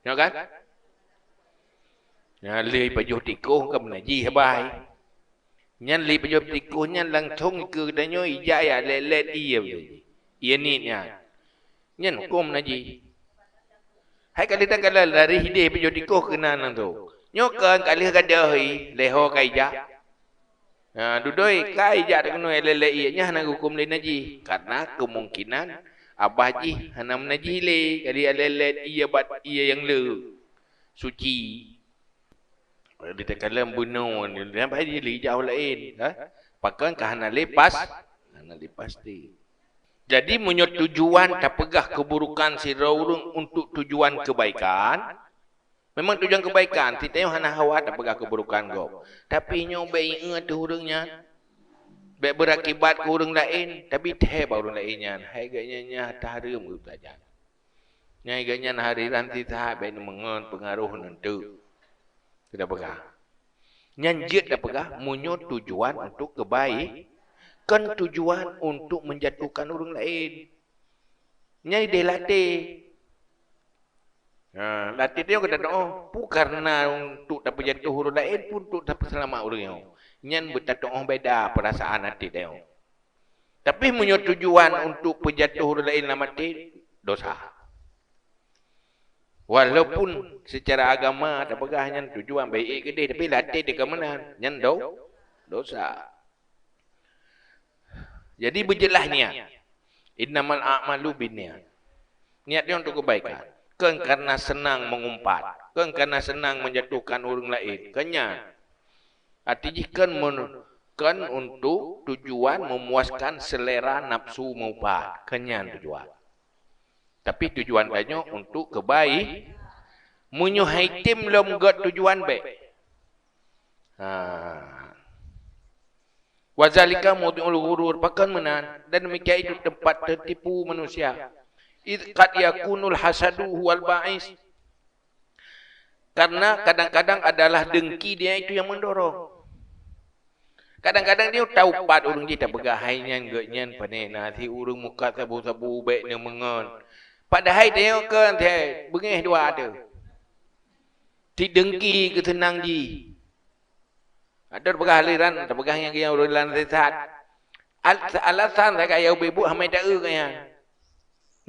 Ya kan? Ya li pajotiko kam naji habai. Nyan li pajotiko nyan langsung ke danyo ijaya lelet iya. Iya ni nya. Nyan hukum naji. Hai kali tak kala dari hide pajotiko kena nang tu. Nyokan kali kadai leho kaija. Dudoi kaija tak kena lelet iya nya hana hukum le naji karena kemungkinan abaji hanam najile kali lelet ia bat ia yang le suci. Dia tekalam bunuh dia pai dia li jauh lain ha pakan kahana lepas ti. Jadi menyut tujuan tak pegah keburukan si raurung untuk tujuan kebaikan. Memang tujuan kebaikan titeu hana hawa tak pegah keburukan go. Tapi nyo bai ingat tu hurungnya baik berakibat ke orang lain tapi teh orang lainnya hai ganya taharum ke belajar nyai ganya hari nanti tahap baik mengon pengaruh nanti tidak pegah nyanjit dah pegah munyo tujuan untuk kebaik kan tujuan untuk menjatuhkan orang lain nyai dia latih latih dia kata pu karena untuk dapat jatuh orang lain pun untuk dapat selamat orang yang nyan bertatoh beda perasaan hati dia. Tapi punya tujuan untuk penjatuh orang lain lah mati dosa. Walaupun secara agama tak pegah nyan tujuan baik ke dia tapi latih dia ke mana nyan dosa. Jadi berjelas niat. Innamal a'malu binniyat. Niat dia untuk kebaikan. Kan karena senang mengumpat, kan karena senang menjatuhkan orang lain. Kenya artinya kan untuk tujuan memuaskan selera nafsu mubah. Kenyan tujuan. Tapi tujuan banyak untuk kebaik. Munyo haitim lom got tujuan baik. Wazalika mudhi'ul ghurur pakan menan dan demikian itu tempat tertipu manusia. Qad yakunul hasadu wal ba'is. Karena kadang-kadang adalah dengki dia itu yang mendorong. Kadang-kadang dia tahu pat urang kita begahainya geunyan panena si urang muka sabu-sabu baik dia mengon. Padahal dia kan teh bengeh dua ada. Ti dengki ke senang ji. Ada begahaliran, tak begah yang dia urang lan sesat. Alasan saya kaya ibu hamai tak kaya.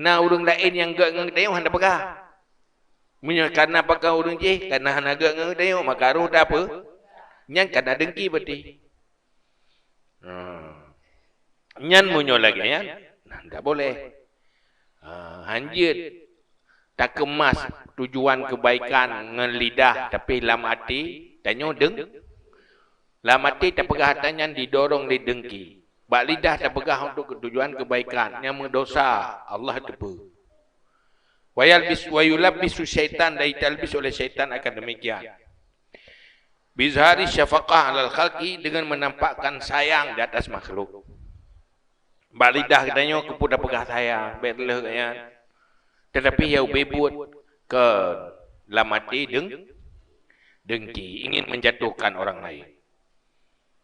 Nah urang lain yang geuk ngeng dia hendak begah. Munyo karena pakai urang je, karena hana geuk ngeng dia maka roh dah apa? Nyang karena dengki berarti. Nyan munyo lagi ya, tak boleh. Hanjit tak kemas tujuan kebaikan dengan lidah tapi lam hati tanyo deng. Lam hati tak pegah tanya didorong di dengki. Bak lidah tak pegah untuk tujuan kebaikan yang mendosa Allah tepu. Wayalbis wayulabbisu syaitan dan talbis oleh syaitan akan demikian. bizhari syafaqah alal khalqi, dengan menampakkan sayang di atas makhluk. Balidah katanya kepada pegah sayang, baiklah katanya. Tetapi yang bebut ke lamati dengki, ingin menjatuhkan orang lain.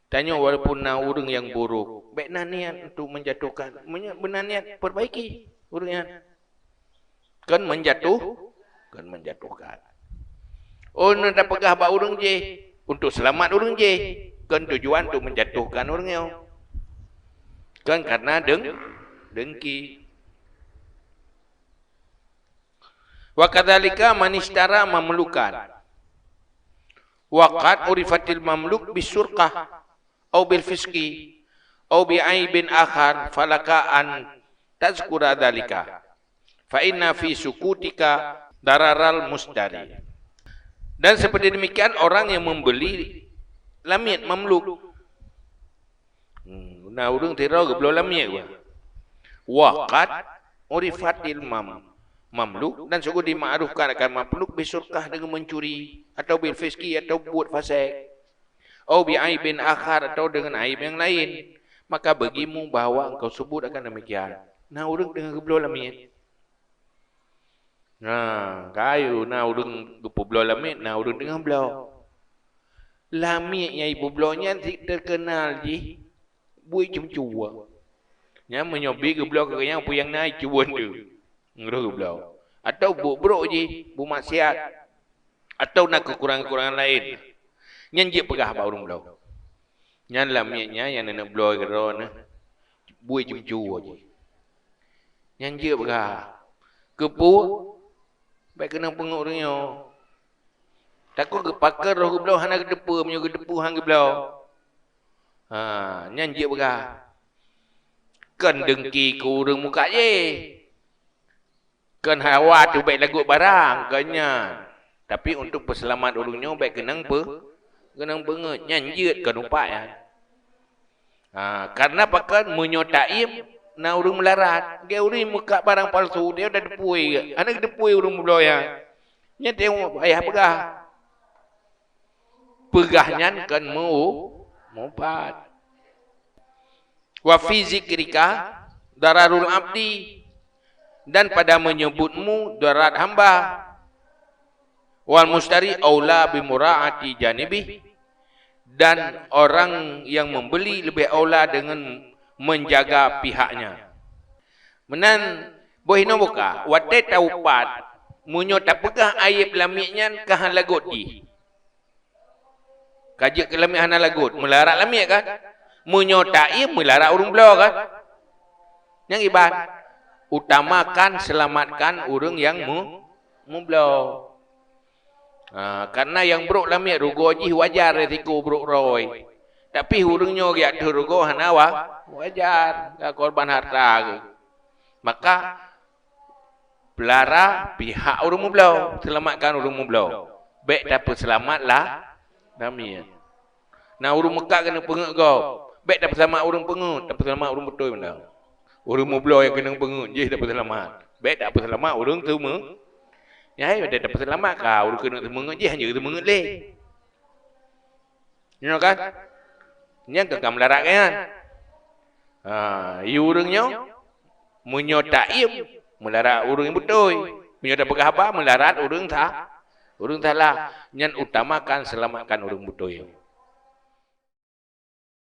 Tanya walaupun orang yang buruk, baik niat untuk menjatuhkan, benar niat perbaiki orangnya. Kan menjatuhkan. Oh, nak pegah ba orang je untuk selamat orang je. Kan tujuan untuk menjatuhkan orangnya. Kan karena dengki. Wa kadzalika man ishtara mamlukan. Waqad urifatil mamluk bisurqah au bil fisqi au bi aibin akhar falaka an tazkura dzalika. Fa inna fi sukutika dararal musdari. Dan seperti demikian orang yang membeli lamit mamluk. Nah, urang tira geblo lamit gua. Waqad urifatil mamluk, dan sungguh dimakrufkan akan mamluk bisurkah dengan mencuri atau bil fiski atau buat fasik. Au bi aibin akhar atau dengan aib yang lain. Maka bagimu bahwa engkau sebut akan demikian. Nah, urang dengan geblo lamit. Nah, kayu nah urang gepo blo lamit, nah urang dengan blo. Lamit yang ibu blonya terkenal ji bui cuma. Nya menyobi ke blo kakaknya apa yang naik cuan tu. Ngero blo. Atau buruk je, bu maksiat. Atau nak kekurangan-kekurangan lain. Nyan je pegah ba urang blo. Nyan lamitnya yang nak blo gero na bui cuma je. Nyan je pegah. Kepu baik kena penguk orangnya. Takut ke pakar roh geblau hana gedepu menyo gedepu hang geblau. Ha, nyan je begah. Kan dengki ku urang muka je. Kan hawa tu baik lagu barang kannya. Tapi untuk perselamat orangnya baik kenang benget nyan je kan umpat ya. Ha, karena pakar menyo taim na urang melarat. Dia urang muka barang palsu dia dah depui. Hana gedepui urang geblau ya. Nya tengok ayah begah. Pegahnya kan mupat. Wa fi zikrika dararul abdi, dan pada menyebutmu darat hamba. Wal mustari aula bi muraati janibi, dan orang yang membeli lebih aula dengan menjaga pihaknya. Menan bohino buka wate taupat munyo tak pegah aib lamiknya kahan lagut di. Kaji ke lamik hana lagut, melarat lamik kan? Menyotai melarat urang belo kan? Yang ibarat utamakan selamatkan urang yang mu belo. Karena yang buruk lamik rugo ji wajar resiko buruk roy. Tapi urangnya giat rugo hana wajar, korban harta ke. Maka pelara pihak urang mu belo, selamatkan urang mu belo. Baik dapat selamatlah Dami. Nah, urang Mekah kena pengut kau. Baik dapat selamat urang pengut, dapat selamat urang betul benda. Urang mublo yang kena pengut je dapat selamat. Baik dapat selamat urang tu me. Ya, dia dapat selamat kau, urang kena mengut je hanya kena mengut le. You know kan? Yang kekam larat kan? You urangnya menyotaim melarat urang yang betul. Menyotak pegah apa melarat urang tak. Urang salah, nyan utamakan selamatkan urang betul.